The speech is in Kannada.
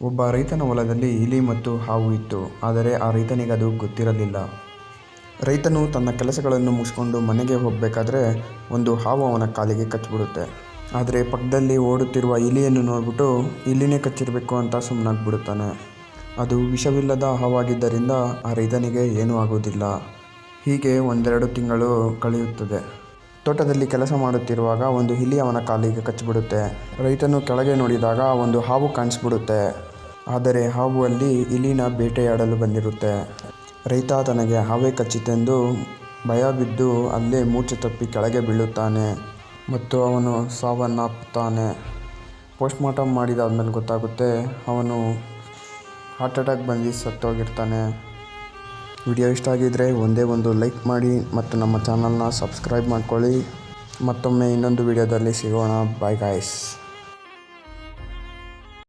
ಒಬ್ಬ ರೈತನ ಹೊಲದಲ್ಲಿ ಇಲಿ ಮತ್ತು ಹಾವು ಇತ್ತು. ಆದರೆ ಆ ರೈತನಿಗೆ ಅದು ಗೊತ್ತಿರಲಿಲ್ಲ. ರೈತನು ತನ್ನ ಕೆಲಸಗಳನ್ನು ಮುಗಿಸ್ಕೊಂಡು ಮನೆಗೆ ಹೋಗಬೇಕಾದ್ರೆ ಒಂದು ಹಾವು ಅವನ ಕಾಲಿಗೆ ಕಚ್ಚಿಬಿಡುತ್ತೆ. ಆದರೆ ಪಕ್ಕದಲ್ಲಿ ಓಡುತ್ತಿರುವ ಇಲಿಯನ್ನು ನೋಡಿಬಿಟ್ಟು ಇಲಿನೇ ಕಚ್ಚಿರಬೇಕು ಅಂತ ಸುಮ್ಮನಾಗ್ಬಿಡುತ್ತಾನೆ. ಅದು ವಿಷವಿಲ್ಲದ ಹಾವಾಗಿದ್ದರಿಂದ ಆ ರೈತನಿಗೆ ಏನೂ ಆಗೋದಿಲ್ಲ. ಹೀಗೆ 1-2 ತಿಂಗಳು ಕಳೆಯುತ್ತದೆ. ತೋಟದಲ್ಲಿ ಕೆಲಸ ಮಾಡುತ್ತಿರುವಾಗ ಒಂದು ಇಲಿ ಅವನ ಕಾಲಿಗೆ ಕಚ್ಚಿಬಿಡುತ್ತೆ. ರೈತನು ಕೆಳಗೆ ನೋಡಿದಾಗ ಒಂದು ಹಾವು ಕಾಣಿಸ್ಬಿಡುತ್ತೆ. ಆದರೆ ಹಾವು ಅಲ್ಲಿ ಇಲಿನ ಬೇಟೆಯಾಡಲು ಬಂದಿರುತ್ತೆ. ರೈತ ತನಗೆ ಹಾವೇ ಕಚ್ಚಿತೆಂದು ಭಯ ಬಿದ್ದು ಅಲ್ಲೇ ಮೂರ್ಛೆ ತಪ್ಪಿ ಕೆಳಗೆ ಬೀಳುತ್ತಾನೆ ಮತ್ತು ಅವನು ಸಾವನ್ನಪ್ಪುತ್ತಾನೆ. ಪೋಸ್ಟ್ಮಾರ್ಟಮ್ ಮಾಡಿದಾದ್ಮೇಲೆ ಗೊತ್ತಾಗುತ್ತೆ ಅವನು ಹಾರ್ಟ್ ಅಟ್ಯಾಕ್ ಬಂದು ಸತ್ತೋಗಿರ್ತಾನೆ. ವಿಡಿಯೋ ಇಷ್ಟ ಆಗಿದ್ದರೆ ಒಂದೇ ಒಂದು ಲೈಕ್ ಮಾಡಿ ಮತ್ತು ನಮ್ಮ ಚಾನಲ್ನ ಸಬ್ಸ್ಕ್ರೈಬ್ ಮಾಡ್ಕೊಳ್ಳಿ. ಮತ್ತೊಮ್ಮೆ ಇನ್ನೊಂದು ವಿಡಿಯೋದಲ್ಲಿ ಸಿಗೋಣ. Bye guys.